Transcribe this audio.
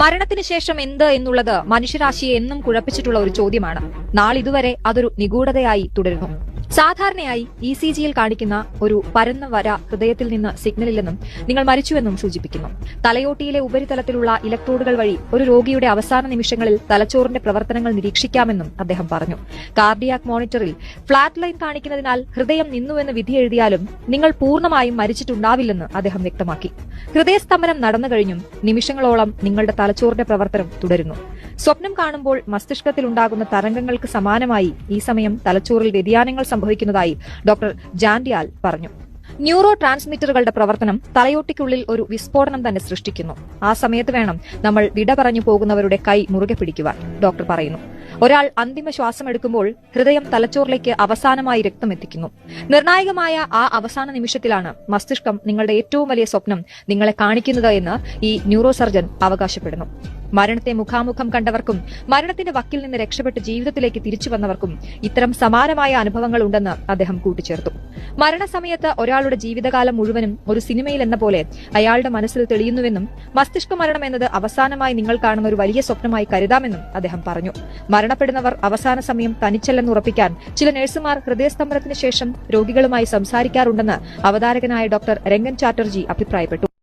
മരണത്തിന് ശേഷം എന്ത് എന്നുള്ളത് മനുഷ്യരാശിയെ എന്നും കുഴപ്പിച്ചിട്ടുള്ള ഒരു ചോദ്യമാണ്. നാളിതുവരെ അതൊരു നിഗൂഢതയായി തുടരുന്നു. സാധാരണയായി ഇസിജിയിൽ കാണിക്കുന്ന ഒരു പരന്ന വര ഹൃദയത്തിൽ നിന്ന് സിഗ്നലില്ലെന്നും നിങ്ങൾ മരിച്ചുവെന്നും സൂചിപ്പിക്കുന്നു. തലയോട്ടിയിലെ ഉപരിതലത്തിലുള്ള ഇലക്ട്രോഡുകൾ വഴി ഒരു രോഗിയുടെ അവസാന നിമിഷങ്ങളിൽ തലച്ചോറിന്റെ പ്രവർത്തനങ്ങൾ നിരീക്ഷിക്കാമെന്നും അദ്ദേഹം പറഞ്ഞു. കാർഡിയാക് മോണിറ്ററിൽ ഫ്ലാറ്റ് ലൈൻ കാണിക്കുന്നതിനാൽ ഹൃദയം നിന്നുവെന്ന് വിധിയെഴുതിയാലും നിങ്ങൾ പൂർണ്ണമായും മരിച്ചിട്ടുണ്ടാവില്ലെന്ന് അദ്ദേഹം വ്യക്തമാക്കി. ഹൃദയസ്തംഭനം നടന്നു കഴിഞ്ഞും നിമിഷങ്ങളോളം നിങ്ങളുടെ തലച്ചോറിന്റെ പ്രവർത്തനം തുടരുന്നു. സ്വപ്നം കാണുമ്പോൾ മസ്തിഷ്കത്തിലുണ്ടാകുന്ന തരംഗങ്ങൾക്ക് സമാനമായി ഈ സമയം തലച്ചോറിൽ വ്യതിയാനങ്ങൾ സംഭവിക്കുന്നതായി ഡോക്ടർ ജാൻഡിയാൽ പറഞ്ഞു. ന്യൂറോ ട്രാൻസ്മിറ്ററുകളുടെ പ്രവർത്തനം തലയോട്ടിക്കുള്ളിൽ ഒരു വിസ്ഫോടനം തന്നെ സൃഷ്ടിക്കുന്നു. ആ സമയത്ത് വേണം നമ്മൾ വിട പറഞ്ഞു പോകുന്നവരുടെ കൈ മുറുകെ പിടിക്കുവാൻ, ഡോക്ടർ പറയുന്നു. ഒരാൾ അന്തിമ ശ്വാസമെടുക്കുമ്പോൾ ഹൃദയം തലച്ചോറിലേക്ക് അവസാനമായി രക്തം എത്തിക്കുന്നു. നിർണായകമായ ആ അവസാന നിമിഷത്തിലാണ് മസ്തിഷ്കം നിങ്ങളുടെ ഏറ്റവും വലിയ സ്വപ്നം നിങ്ങളെ കാണിക്കുന്നത് എന്ന് ഈ ന്യൂറോ സർജൻ അവകാശപ്പെടുന്നു. മരണത്തെ മുഖാമുഖം കണ്ടവർക്കും മരണത്തിന്റെ വക്കിൽ നിന്ന് രക്ഷപ്പെട്ട് ജീവിതത്തിലേക്ക് തിരിച്ചു വന്നവർക്കും ഇത്തരം സമാനമായ അനുഭവങ്ങൾ ഉണ്ടെന്ന് അദ്ദേഹം കൂട്ടിച്ചേർത്തു. മരണസമയത്ത് ഒരാളുടെ ജീവിതകാലം മുഴുവനും ഒരു സിനിമയിൽ എന്ന പോലെ അയാളുടെ മനസ്സിൽ തെളിയുന്നുവെന്നും മസ്തിഷ്ക മരണം എന്നത് അവസാനമായി നിങ്ങൾ കാണുന്ന ഒരു വലിയ സ്വപ്നമായി കരുതാമെന്നും അദ്ദേഹം പറഞ്ഞു. മരണപ്പെടുന്നവർ അവസാന സമയം തനിച്ചല്ലെന്ന് ഉറപ്പിക്കാൻ ചില നഴ്സുമാർ ഹൃദയസ്തംഭനത്തിന് ശേഷം രോഗികളുമായി സംസാരിക്കാറുണ്ടെന്ന് അവതാരകനായ ഡോക്ടർ രംഗൻ ചാറ്റർജി അഭിപ്രായപ്പെട്ടു.